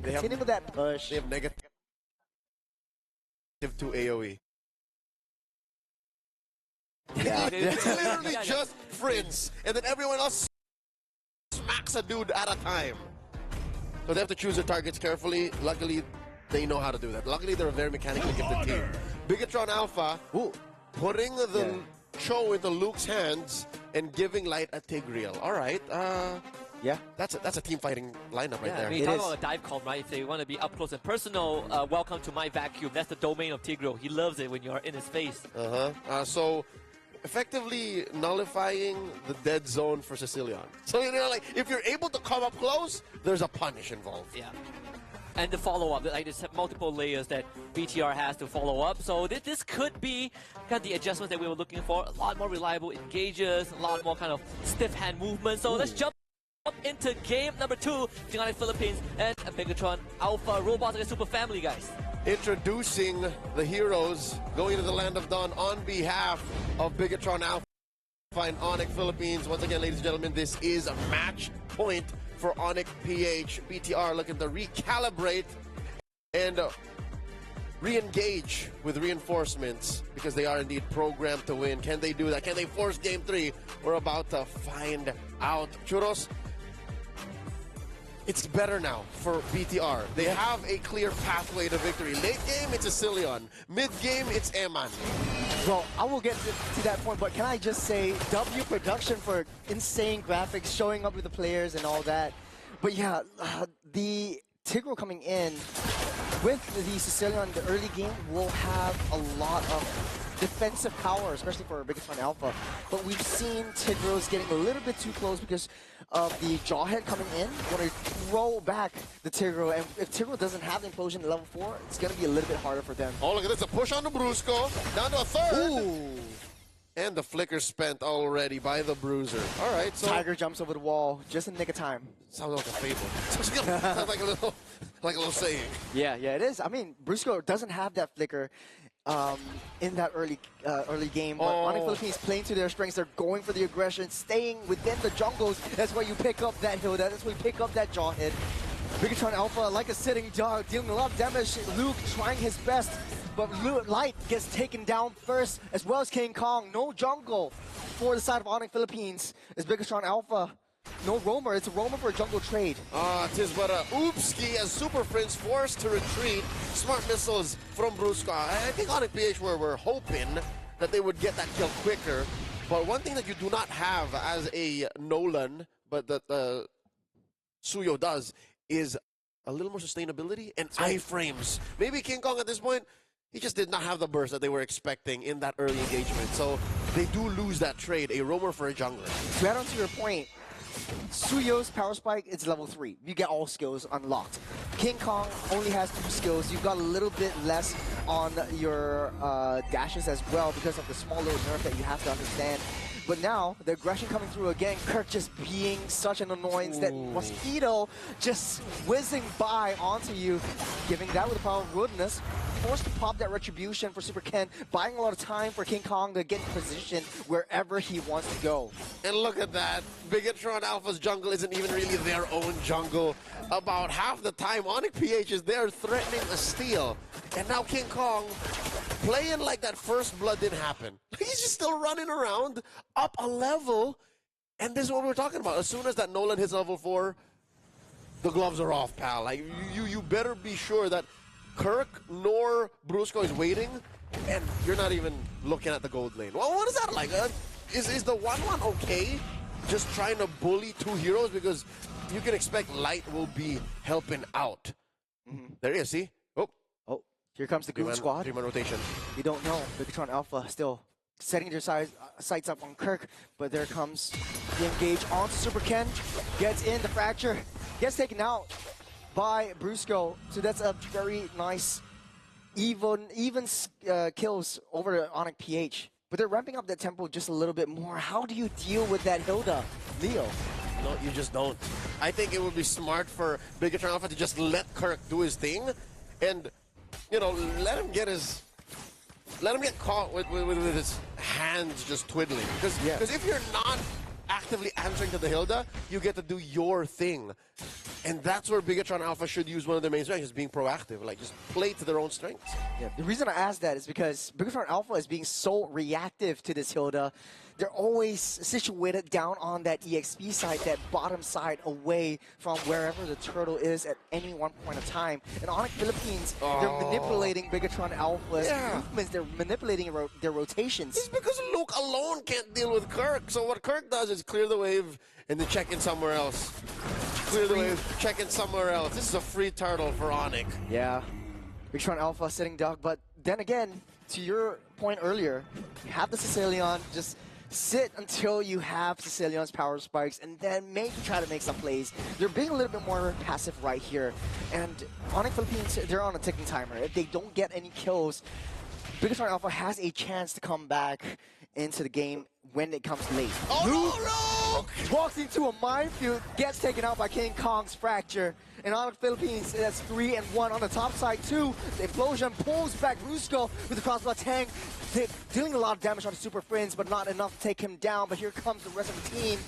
Continue with that push. They have negative 2 AoE. Yeah. It's literally just Prince, and then everyone else smacks a dude at a time. So they have to choose their targets carefully. Luckily, they know how to do that. Luckily, they're a very mechanically gifted team. BIGETRON Alpha, putting the Cho into Luke's hands and giving light at Tigreal. All right. Yeah, that's a team fighting lineup right there. I mean, talk about a dive comp, right? If they want to be up close and personal, welcome to my vacuum. That's the domain of Tigreal. He loves it when you're in his face. So effectively nullifying the dead zone for Sicilian. So, you know, like, if you're able to come up close, there's a punish involved. Yeah. And the follow-up, like there's multiple layers that BTR has to follow up. So this could be kind of the adjustments that we were looking for. A lot more reliable engages, a lot more kind of stiff hand movement. So let's jump up into game number 2, United Philippines and BIGETRON Alpha Robots against Super Family, guys. Introducing the heroes going to the Land of Dawn on behalf of BIGETRON Alpha and ONIC Philippines. Once again, ladies and gentlemen, this is a match point for ONIC PH. BTR looking to recalibrate and re-engage with reinforcements because they are indeed programmed to win. Can they do that? Can they force game 3? We're about to find out. Churros, it's better now for BTR. They have a clear pathway to victory. Late game, it's Sicilian. Mid game, it's Eman. Well, I will get to that point, but can I just say W Production for insane graphics, showing up with the players and all that. But yeah, the Tigreal coming in with the Sicilian, the early game will have a lot of defensive power, especially for BIGETRON Alpha. But we've seen Tigreal's getting a little bit too close because of the Jawhead coming in. Want to throw back the Tigreal, and if Tigreal doesn't have the implosion at level 4, it's going to be a little bit harder for them. Oh, look at this, a push on the Brusco, down to a third. Ooh. And the flicker spent already by the Bruiser. All right, so Tiger jumps over the wall just in the nick of time. Sounds like a fable. Sounds like a little saying. Yeah, it is. I mean, Brusco doesn't have that flicker in that early game. But ONIC Philippines playing to their strengths. They're going for the aggression, staying within the jungles. That's where you pick up that Hilda. That's where you pick up that Jawhead. BIGETRON Alpha, like a sitting dog, dealing a lot of damage. Luke trying his best, but Light gets taken down first, as well as King Kong. No jungle for the side of ONIC Philippines. It's BIGETRON Alpha. No roamer. It's a roamer for a jungle trade. Tis but a oopski as Super Prince forced to retreat. Smart missiles from Brusco. I think ONIC PH were hoping that they would get that kill quicker. But one thing that you do not have as a Nolan, but that Suyo does, is a little more sustainability and iframes. Maybe King Kong at this point, he just did not have the burst that they were expecting in that early engagement. So they do lose that trade, a roamer for a jungler. To add on to your point, Suyo's power spike is level 3. You get all skills unlocked. King Kong only has 2 skills. You've got a little bit less on your dashes as well because of the small little nerf that you have to understand. But now, the aggression coming through again, Kirk just being such an annoyance, that Mosquito just whizzing by onto you, giving that with the power of rudeness. Forced to pop that retribution for Super Ken, buying a lot of time for King Kong to get in position wherever he wants to go. And look at that. BIGETRON Alpha's jungle isn't even really their own jungle. About half the time, ONIC PH is there threatening a steal. And now King Kong playing like that first blood didn't happen. He's just still running around, up a level. And this is what we're talking about. As soon as that Nolan hits level 4, the gloves are off, pal. Like, you better be sure that Kirk nor Brusco is waiting, and you're not even looking at the gold lane. Well, what is that like? Is the 1-1 okay? Just trying to bully 2 heroes? Because you can expect Light will be helping out. There he is, see? Oh, here comes the Goon Squad. 3-man rotation. You don't know. BIGETRON Alpha still setting their sights up on Kirk, but there comes the engage onto Super Ken. Gets in the fracture, gets taken out by Brusco. So that's a very nice even kills over to ONIC PH. But they're ramping up that tempo just a little bit more. How do you deal with that Hilda, Leo? No, you just don't. I think it would be smart for BIGETRON Alpha to just let Kirk do his thing, and you know, let him get caught with his hands just twiddling. Because if you're not actively answering to the Hilda, you get to do your thing. And that's where Bigetron Alpha should use one of their main strengths, is being proactive, like just play to their own strengths. Yeah, the reason I asked that is because BIGETRON Alpha is being so reactive to this Hilda. They're always situated down on that EXP side, that bottom side, away from wherever the turtle is at any one point of time. And ONIC Philippines, they're manipulating BIGETRON Alpha's movements. They're manipulating their rotations. It's because Luke alone can't deal with Kirk. So what Kirk does is clear the wave and then check in somewhere else. Clear the wave, check in somewhere else. This is a free turtle for ONIC. Yeah, BIGETRON Alpha sitting duck. But then again, to your point earlier, you have the Sicilian, just sit until you have Sicilian's power spikes, and then maybe try to make some plays. They're being a little bit more passive right here. And ONIC Philippines, they're on a ticking timer. If they don't get any kills, BIGETRON Alpha has a chance to come back into the game when it comes late. Oh, Luke walks into a minefield, gets taken out by King Kong's fracture. And ONIC Philippines, that's 3-1 on the top side too. The implosion pulls back Rusco with the crossbow tank, dealing a lot of damage on the Super Friends, but not enough to take him down. But here comes the rest of the team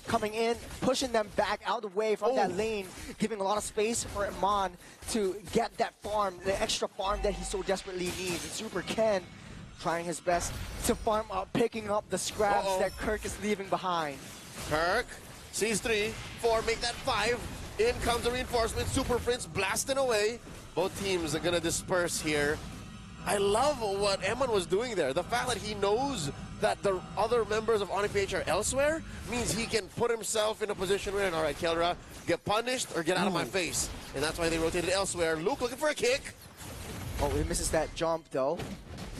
coming in, pushing them back out of the way from that lane, giving a lot of space for Iman to get that farm, the extra farm that he so desperately needs. And Super Ken trying his best to farm up, picking up the scraps that Kirk is leaving behind. Kirk sees 3, 4, make that 5. In comes the reinforcement. Super Prince blasting away. Both teams are going to disperse here. I love what Eman was doing there. The fact that he knows that the other members of ONIC PH are elsewhere means he can put himself in a position where, all right, Kelra, get punished or get out of my face. And that's why they rotated elsewhere. Luke looking for a kick. Oh, he misses that jump though.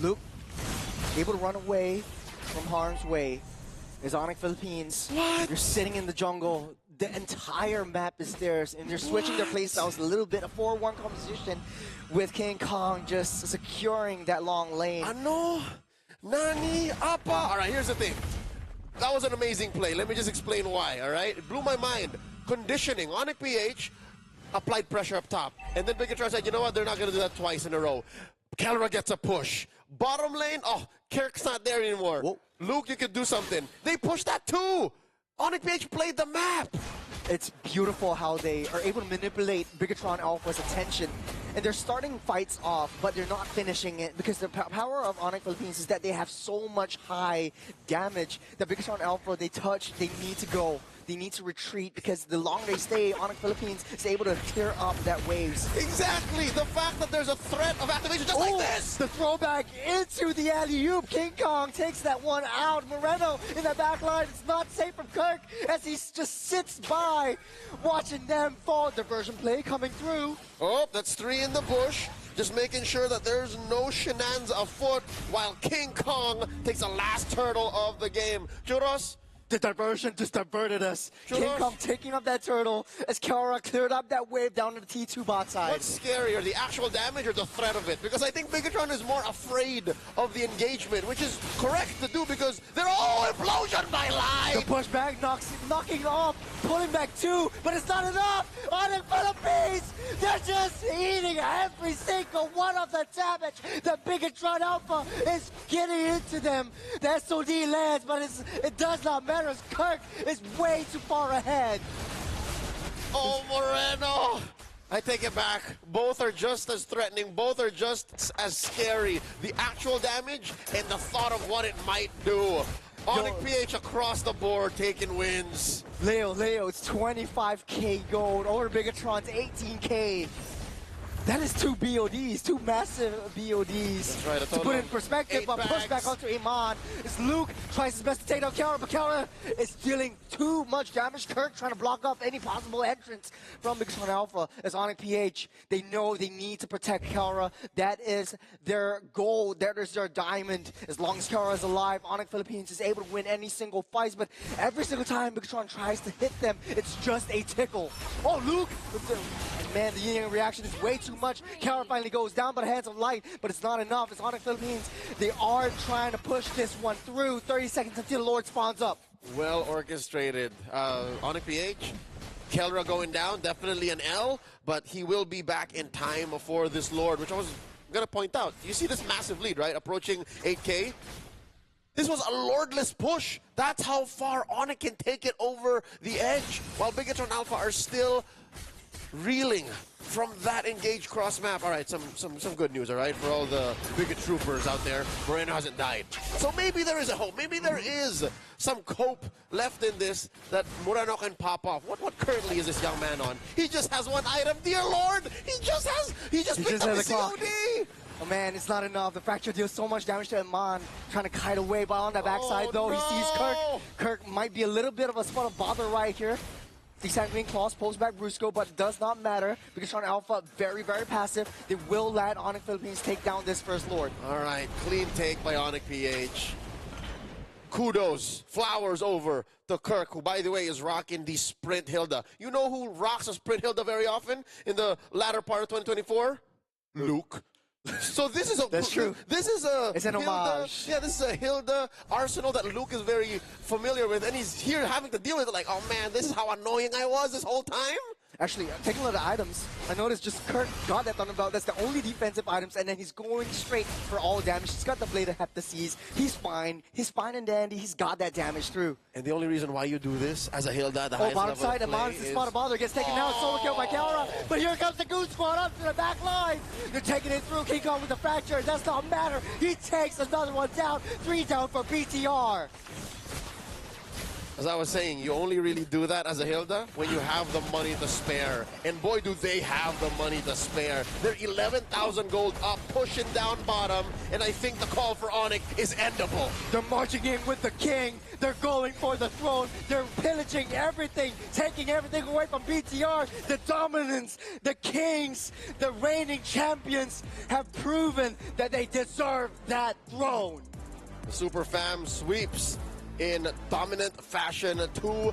Luke able to run away from harm's way. Is ONIC Philippines. What? You're sitting in the jungle. The entire map is theirs, and they're switching their playstyles a little bit. A 4-1 composition with King Kong just securing that long lane. Ano? Nani? Apa? All right, here's the thing. That was an amazing play. Let me just explain why, all right? It blew my mind. Conditioning. ONIC PH applied pressure up top. And then BIGETRON said, you know what? They're not going to do that twice in a row. Kelra gets a push. Bottom lane, Kirk's not there anymore. Whoa. Luke, you could do something. They pushed that too. ONIC PH played the map. It's beautiful how they are able to manipulate BIGETRON Alpha's attention. And they're starting fights off, but they're not finishing it because the power of ONIC Philippines is that they have so much high damage that BIGETRON Alpha, they touch, they need to go. They need to retreat because the longer they stay, ONIC Philippines is able to clear up that waves. Exactly. The fact that there's a threat of activation just like this. The throwback into the alley-oop. King Kong takes that one out. Moreno in the back line. It's not safe from Kirk as he just sits by watching them fall. Diversion play coming through. Oh, that's 3 in the bush. Just making sure that there's no shenanigans afoot while King Kong takes the last turtle of the game. Churros? The diversion just diverted us. King Kong taking up that turtle as Kelra cleared up that wave down to the T2 bot side. What's scarier, the actual damage or the threat of it? Because I think BIGETRON is more afraid of the engagement, which is correct to do because they're all implosion by line. The pushback knocking off, pulling back 2, but it's not enough. ONIC Philippines, they're just eating every single one of the damage. The BIGETRON Alpha is getting into them. The SOD lands, but it does not matter. Kirk is way too far ahead. Oh, Moreno! I take it back. Both are just as threatening. Both are just as scary. The actual damage and the thought of what it might do. ONIC PH across the board taking wins. Leo, it's 25k gold over BIGETRON's 18k. That is 2 BODs, 2 massive BODs. That's right, to put it in perspective, but push back onto Iman. As Luke tries his best to take down Kelra, but Kelra is dealing too much damage. Kirk trying to block off any possible entrance from BIGETRON Alpha. As ONIC PH, they know they need to protect Kelra. That is their goal. That is their diamond. As long as Kelra is alive, ONIC Philippines is able to win any single fight. But every single time BIGETRON tries to hit them, it's just a tickle. Oh, Luke! Man, the yin reaction is way too much. Kelra finally goes down by the hands of light, but it's not enough. It's ONIC Philippines. They are trying to push this one through. 30 seconds until the Lord spawns up. Well orchestrated. ONIC PH, Kelra going down, definitely an L, but he will be back in time for this Lord, which I was going to point out. You see this massive lead, right? Approaching 8K. This was a lordless push. That's how far ONIC can take it over the edge, while BIGETRON Alpha are still reeling from that engaged cross map. All right, some good news, all right, for all the Bigot troopers out there. Moreno hasn't died. So maybe there is a hope. Maybe there is some cope left in this that Moreno can pop off. What currently is this young man on? He just has one item. Dear Lord, he just picked up his COD. Oh man, it's not enough. The fracture deals so much damage to Iman. Trying to kite away, but on the backside though, no. he sees Kirk. Kirk might be a little bit of a spot of bother right here. The Sanguine Claws pulls back Brusco, but does not matter because Sean Alpha very, very passive. They will let ONIC Philippines take down this first Lord. All right, clean take by ONIC PH. Kudos, flowers over to Kirk, who, by the way, is rocking the Sprint Hilda. You know who rocks a Sprint Hilda very often in the latter part of 2024? Luke. So this is a That's true. This is a It's an Hilda, homage. yeah, this is a Hilda arsenal that Luke is very familiar with, and he's here having to deal with it like, oh man, this is how annoying I was this whole time. Actually, taking a look at the items, I noticed just Kirk got that Thunderbelt. That's the only defensive items, and then he's going straight for all damage. He's got the Blade of Heptases. He's fine. He's fine and dandy. He's got that damage through. And the only reason why you do this as a Hilda at the highest Bottom level side, of play Amon's the is... spot of bother. Gets taken out. Solo kill by Kelra. But here comes the Goon Squad up to the back line. They're taking it through. King Kong with the fracture. It does not matter. He takes another one down. 3 down for BTR. As I was saying, you only really do that as a Hilda when you have the money to spare. And boy, do they have the money to spare. They're 11,000 gold up, pushing down bottom, and I think the call for ONIC is endable. They're marching in with the king. They're going for the throne. They're pillaging everything, taking everything away from BTR. The dominance, the kings, the reigning champions have proven that they deserve that throne. The Super Fam sweeps in dominant fashion. 2